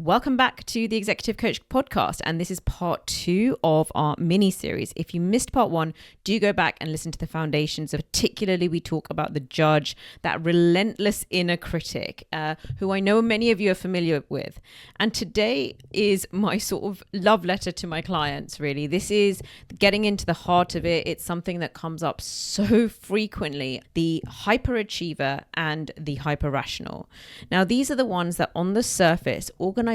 Welcome back to the Executive Coach podcast, and this is part 2 of our mini-series. If you missed part 1, do go back and listen to the foundations. Particularly, we talk about the judge, that relentless inner critic, who I know many of you are familiar with. And today is my sort of love letter to my clients, really. This is getting into the heart of it. It's something that comes up so frequently, the hyperachiever and the hyper-rational. Now, these are the ones that on the surface, organizations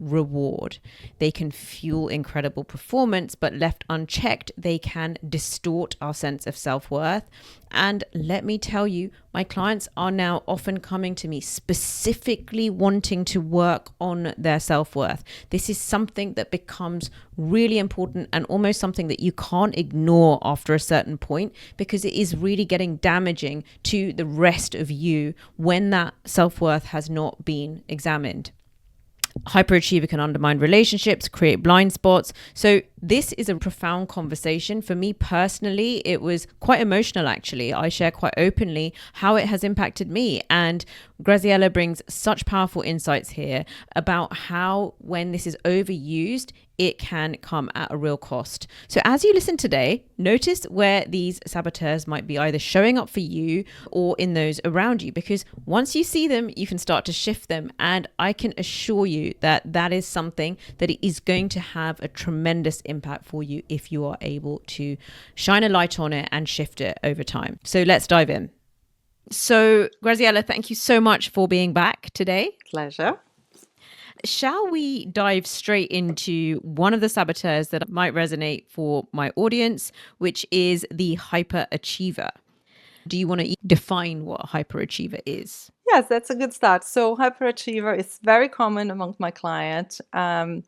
reward. They can fuel incredible performance, but left unchecked, they can distort our sense of self-worth. And let me tell you, my clients are now often coming to me specifically wanting to work on their self-worth. This is something that becomes really important and almost something that you can't ignore after a certain point, because it is really getting damaging to the rest of you when that self-worth has not been examined. Hyperachiever can undermine relationships, create blind spots. So this is a profound conversation. For me personally, it was quite emotional, actually. I share quite openly how it has impacted me. And Graziela brings such powerful insights here about how when this is overused, it can come at a real cost. So as you listen today, notice where these saboteurs might be either showing up for you or in those around you, because once you see them, you can start to shift them. And I can assure you that that is something that is going to have a tremendous impact for you if you are able to shine a light on it and shift it over time. So let's dive in. So Graziela, thank you so much for being back today. Pleasure. Shall we dive straight into one of the saboteurs that might resonate for my audience, which is the hyperachiever? Do you want to define what a hyperachiever is? Yes, that's a good start. So hyperachiever is very common among my clients. I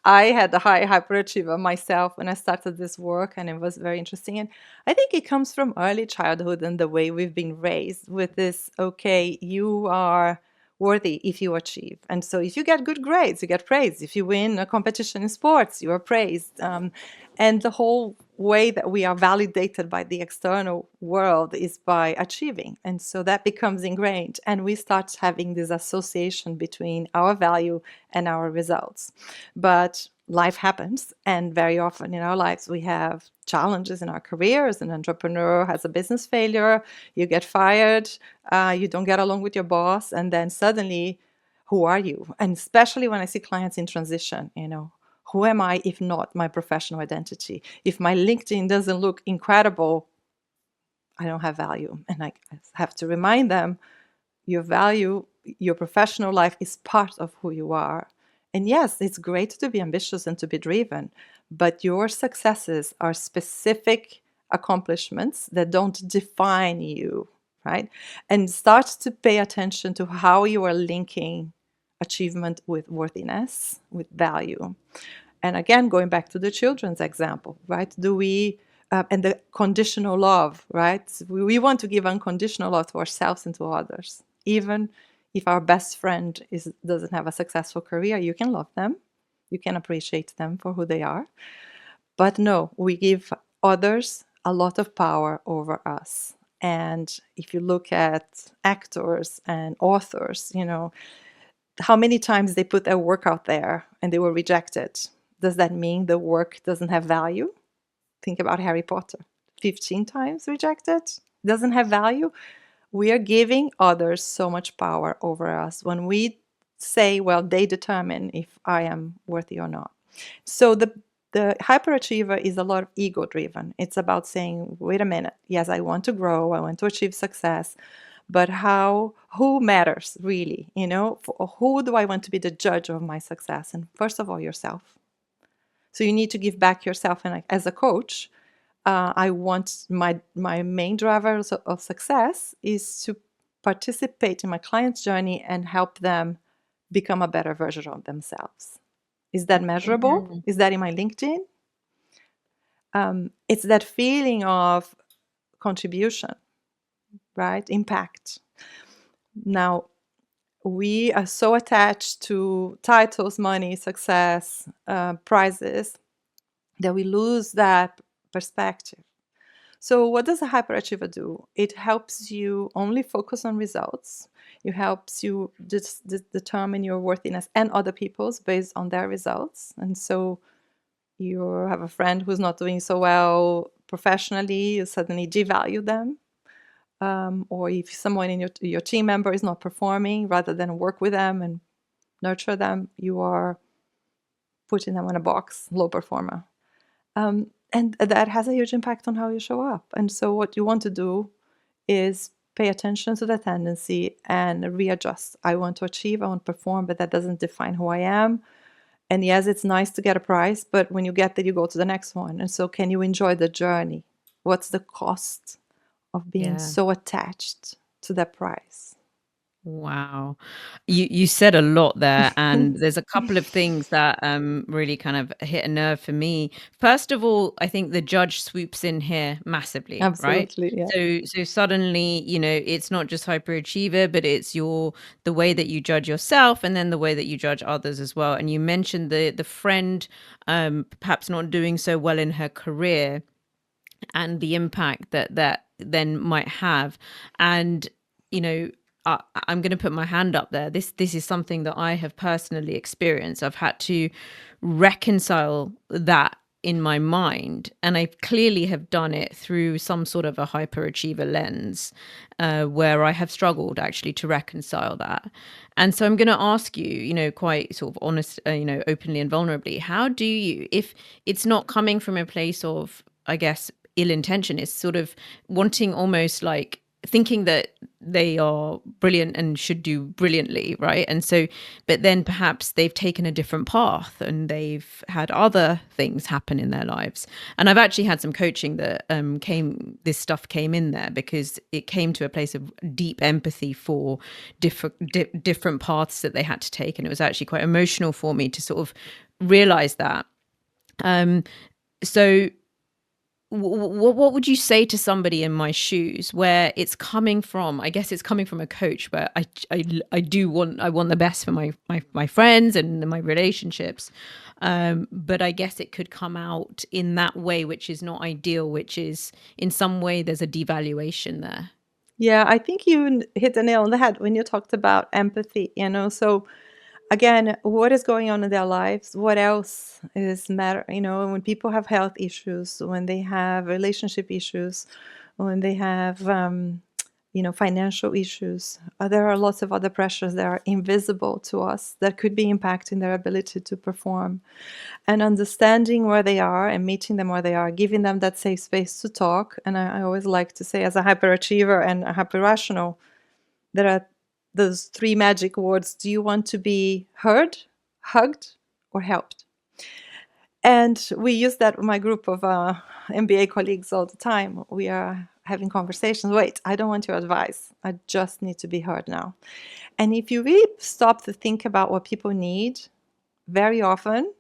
had a high hyperachiever myself when I started this work, and it was very interesting. And I think it comes from early childhood and the way we've been raised with this, okay, you are worthy if you achieve. And so if you get good grades, you get praised. If you win a competition in sports, you are praised. And the whole way that we are validated by the external world is by achieving. And so that becomes ingrained. And we start having this association between our value and our results. But life happens, and very often in our lives we have challenges in our careers. An entrepreneur has a business failure, you get fired, you don't get along with your boss, and then suddenly, who are you? And especially when I see clients in transition, who am I if not my professional identity? If my LinkedIn doesn't look incredible, I don't have value. And I have to remind them, your value, your professional life is part of who you are. And yes, it's great to be ambitious and to be driven, but your successes are specific accomplishments that don't define you, right? And start to pay attention to how you are linking achievement with worthiness, with value. And again, going back to the children's example, right? And the conditional love, right? We want to give unconditional love to ourselves and to others. Even if our best friend doesn't have a successful career, you can love them. You can appreciate them for who they are. But no, we give others a lot of power over us. And if you look at actors and authors, how many times they put their work out there and they were rejected. Does that mean the work doesn't have value? Think about Harry Potter. 15 times rejected. Doesn't have value. We are giving others so much power over us when we say, well, they determine if I am worthy or not. So the hyperachiever is a lot of ego driven. It's about saying, wait a minute, yes, I want to grow, I want to achieve success, but who matters really? Who do I want to be the judge of my success? And first of all, yourself. So you need to give back yourself. And as a coach, I want my main driver of success is to participate in my client's journey and help them become a better version of themselves. Is that measurable? Mm-hmm. Is that in my LinkedIn? It's that feeling of contribution, right? Impact. Now, we are so attached to titles, money, success, prizes, that we lose that perspective. So what does a hyperachiever do? It helps you only focus on results. It helps you determine your worthiness and other people's based on their results. And so you have a friend who's not doing so well professionally, you suddenly devalue them. Or if someone in your team member is not performing, rather than work with them and nurture them, you are putting them in a box, low performer. And that has a huge impact on how you show up. And so what you want to do is pay attention to the tendency and readjust. I want to achieve, I want to perform, but that doesn't define who I am. And yes, it's nice to get a prize, but when you get there, you go to the next one. And so can you enjoy the journey? What's the cost of being so attached to that prize? Wow. You said a lot there, and there's a couple of things that really kind of hit a nerve for me. First of all, I think the judge swoops in here massively, right? Absolutely, yeah. So suddenly, it's not just hyperachiever, but it's the way that you judge yourself and then the way that you judge others as well. And you mentioned the friend perhaps not doing so well in her career and the impact that then might have. And I'm going to put my hand up there. This is something that I have personally experienced. I've had to reconcile that in my mind, and I clearly have done it through some sort of a hyperachiever lens, where I have struggled actually to reconcile that. And so I'm going to ask you, quite sort of honest, openly and vulnerably, how do you, if it's not coming from a place of, I guess, ill intention, it's sort of wanting almost like thinking that they are brilliant and should do brilliantly, right? And so, but then perhaps they've taken a different path and they've had other things happen in their lives. And I've actually had some coaching that this stuff came in there because it came to a place of deep empathy for different paths that they had to take. And it was actually quite emotional for me to sort of realize that. So what would you say to somebody in my shoes where it's coming from? I guess it's coming from a coach where I want the best for my friends and my relationships, but I guess it could come out in that way, which is not ideal, which is in some way there's a devaluation there. Yeah, I think you hit the nail on the head when you talked about empathy, so again, what is going on in their lives? What else is matter? When people have health issues, when they have relationship issues, when they have, financial issues, there are lots of other pressures that are invisible to us that could be impacting their ability to perform. And understanding where they are and meeting them where they are, giving them that safe space to talk. And I always like to say, as a hyperachiever and a hyperrational, there are those three magic words. Do you want to be heard, hugged, or helped? And we use that with my group of MBA colleagues all the time. We are having conversations. Wait, I don't want your advice. I just need to be heard now. And if you really stop to think about what people need, very often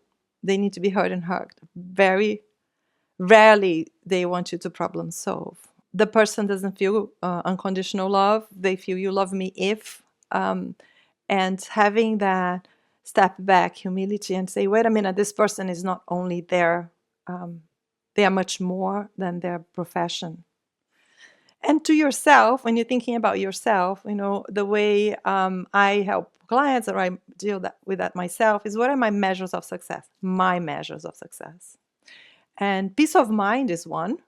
they need to be heard and hugged. Very rarely they want you to problem solve. The person doesn't feel unconditional love. They feel you love me if. And having that step back, humility, and say, wait a minute, this person is not only there, they are much more than their profession. And to yourself, when you're thinking about yourself, the way I help clients, or I deal with that myself, is what are my measures of success? My measures of success. And peace of mind is one,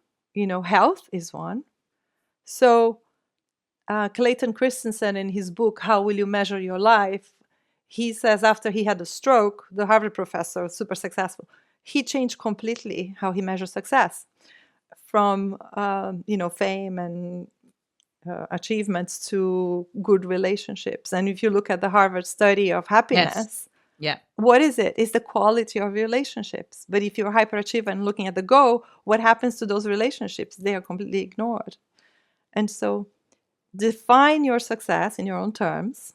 health is one. So Clayton Christensen, in his book, How Will You Measure Your Life? He says after he had a stroke, the Harvard professor, super successful, he changed completely how he measures success from, fame and achievements to good relationships. And if you look at the Harvard study of happiness, yeah, what is it? It's the quality of relationships. But if you're a hyperachiever and looking at the goal, what happens to those relationships? They are completely ignored. And so define your success in your own terms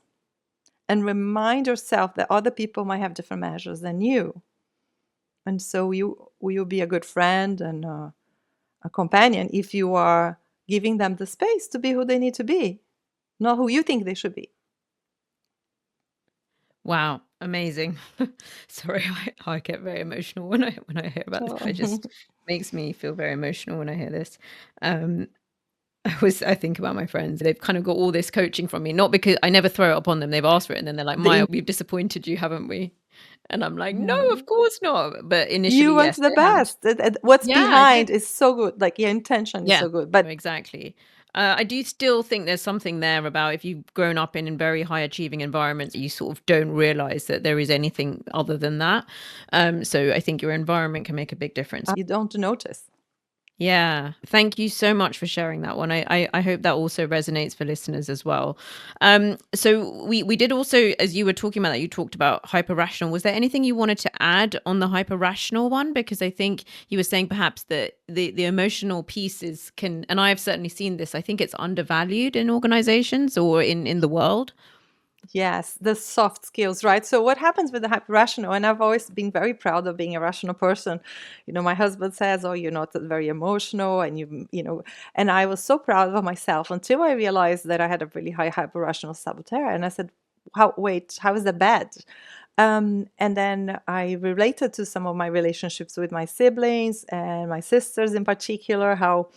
and remind yourself that other people might have different measures than you. And so will you be a good friend and a companion if you are giving them the space to be who they need to be, not who you think they should be. Wow, amazing. Sorry, I get very emotional when I hear about this. It just makes me feel very emotional when I hear this. I think about my friends. They've kind of got all this coaching from me, not because I never throw it upon them. They've asked for it, and then they're like, The Maya, in- we've disappointed you, haven't we? And I'm like, no, yeah. of course not. But initially, You want yes, the they have. best. What's Yeah, I behind did. is so good. Like your intention is Yeah, so good. But exactly. I do still think there's something there about if you've grown up in very high achieving environments, you sort of don't realize that there is anything other than that. So I think your environment can make a big difference. you don't notice. Yeah. Thank you so much for sharing that one. I hope that also resonates for listeners as well. So we did also, as you were talking about that, you talked about hyper rational. Was there anything you wanted to add on the hyper rational one? Because I think you were saying perhaps that the emotional pieces can, and I've certainly seen this, I think it's undervalued in organizations or in the world. Yes, the soft skills, right? So what happens with the hyper rational, and I've always been very proud of being a rational person. My husband says, "Oh, you're not very emotional," and and I was so proud of myself until I realized that I had a really high hyper rational saboteur, and I said, how is that bad?" And then I related to some of my relationships with my siblings and my sisters in particular, how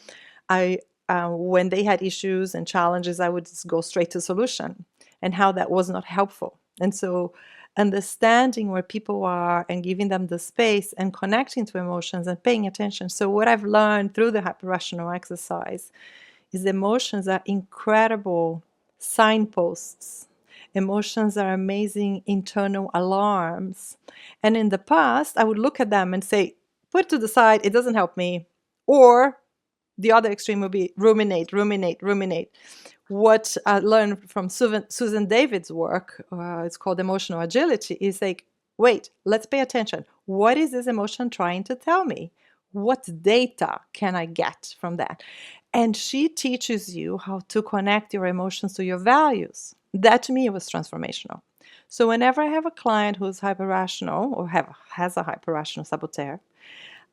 I, when they had issues and challenges, I would just go straight to solution, and how that was not helpful. And so, understanding where people are and giving them the space and connecting to emotions and paying attention. So, what I've learned through the hyper rational exercise is emotions are incredible signposts. Emotions are amazing internal alarms. And in the past, I would look at them and say, put it to the side, it doesn't help me. Or the other extreme would be ruminate, ruminate, ruminate. What I learned from Susan David's work, it's called emotional agility, is like, wait, let's pay attention. What is this emotion trying to tell me? What data can I get from that? And she teaches you how to connect your emotions to your values. That to me was transformational. So whenever I have a client who's hyper-rational or has a hyper-rational saboteur,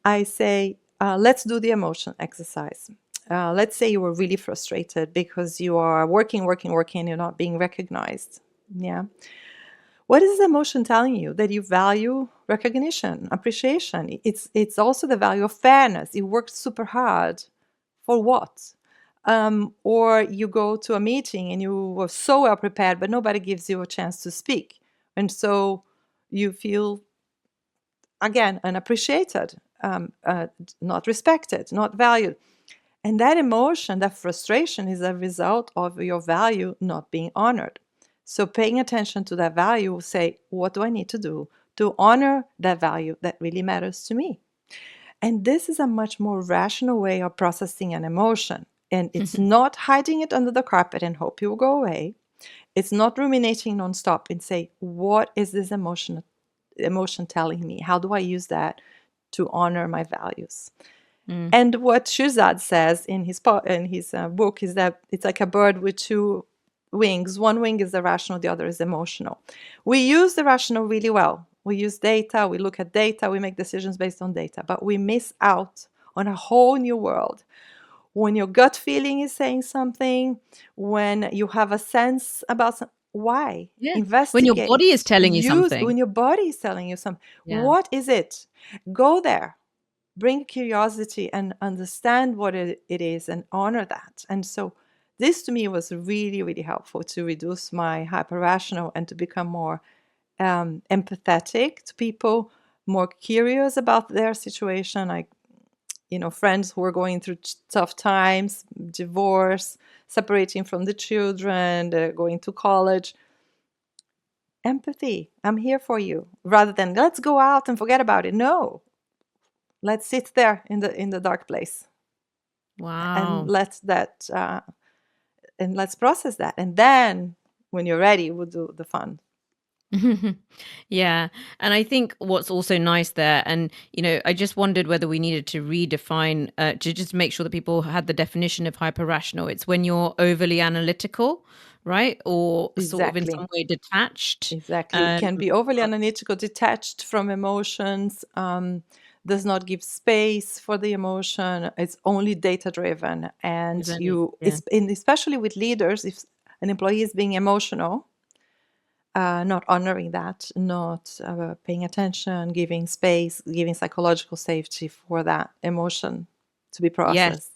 I say, let's do the emotion exercise. Let's say you were really frustrated because you are working, and you're not being recognized. Yeah. What is the emotion telling you? That you value recognition, appreciation. It's also the value of fairness. You worked super hard. For what? Or you go to a meeting and you were so well prepared, but nobody gives you a chance to speak. And so you feel, again, unappreciated, not respected, not valued. And that emotion, that frustration is a result of your value not being honored. So paying attention to that value will say, what do I need to do to honor that value that really matters to me? And this is a much more rational way of processing an emotion. And it's not hiding it under the carpet and hope it will go away. It's not ruminating nonstop and say, what is this emotion telling me? How do I use that to honor my values? And what Shirzad says in his book is that it's like a bird with two wings. One wing is the rational, the other is emotional. We use the rational really well. We use data, we look at data, we make decisions based on data, but we miss out on a whole new world. When your gut feeling is saying something, when you have a sense about why, Yeah. When your investigate, body is telling you something. when your body is telling you something, Yeah. what is it? Go there. Bring curiosity and understand what it is and honor that. And so this to me was really, really helpful to reduce my hyper-rational and to become more empathetic to people, more curious about their situation. Like, friends who are going through tough times, divorce, separating from the children, going to college. Empathy, I'm here for you. Rather than let's go out and forget about it. No, let's sit there in the dark place and Wow. let's process that, and then when you're ready we'll do the fun. Yeah. And I think what's also nice there, and, I just wondered whether we needed to redefine, to just make sure that people had the definition of hyper rational. It's when you're overly analytical, right? Or sort of in Exactly. some way detached. Exactly. It Um, can be overly analytical, detached from emotions, does not give space for the emotion. It's only data driven. And yeah. and especially with leaders, if an employee is being emotional, not honoring that, not paying attention, giving space, giving psychological safety for that emotion to be Yes. processed.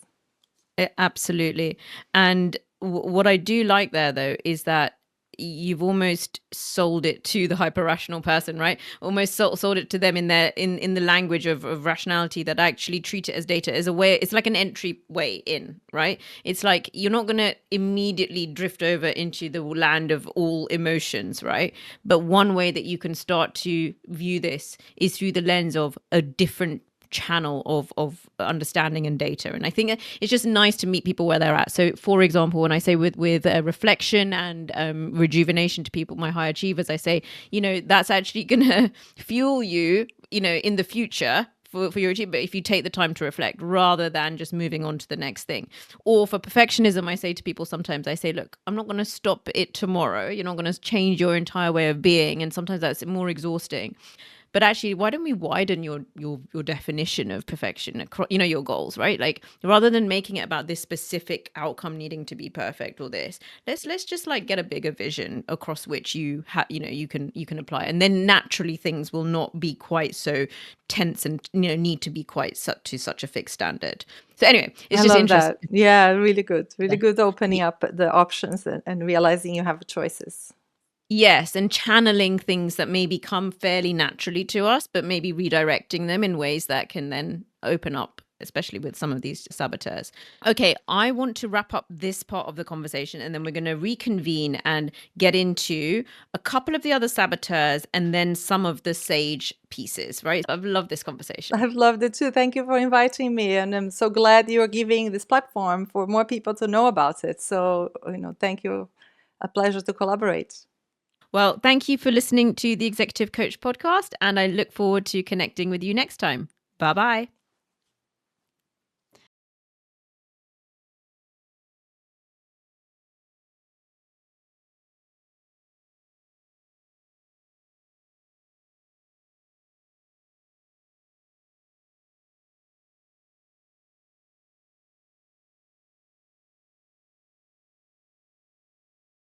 Absolutely. And what I do like there, though, is that you've almost sold it to the hyper rational person, right? Almost sold it to them in their in the language of rationality, that actually treat it as data, as a way. It's like an entry way in, right? It's like you're not going to immediately drift over into the land of all emotions, right? But one way that you can start to view this is through the lens of a different channel of understanding and data. And I think it's just nice to meet people where they're at. So for example, when I say with reflection and rejuvenation to people, my high achievers, I say, that's actually gonna fuel you, in the future for your achievement, but if you take the time to reflect rather than just moving on to the next thing. Or for perfectionism, I say to people sometimes, I say, look, I'm not going to stop it tomorrow. You're not going to change your entire way of being. And sometimes that's more exhausting. But actually, why don't we widen your definition of perfection, your goals, right? Like, rather than making it about this specific outcome needing to be perfect or this, let's just like get a bigger vision across which you can apply, and then naturally things will not be quite so tense and need to be quite to such a fixed standard. So anyway, it's I just love interesting. that. Yeah, really good opening up the options and realizing you have choices. Yes, and channeling things that maybe come fairly naturally to us, but maybe redirecting them in ways that can then open up, especially with some of these saboteurs. Okay, I want to wrap up this part of the conversation, and then we're going to reconvene and get into a couple of the other saboteurs and then some of the sage pieces, right? I've loved this conversation. I've loved it too. Thank you for inviting me. And I'm so glad you're giving this platform for more people to know about it. So, thank you. A pleasure to collaborate. Well, thank you for listening to the Executive Coach podcast, and I look forward to connecting with you next time. Bye-bye.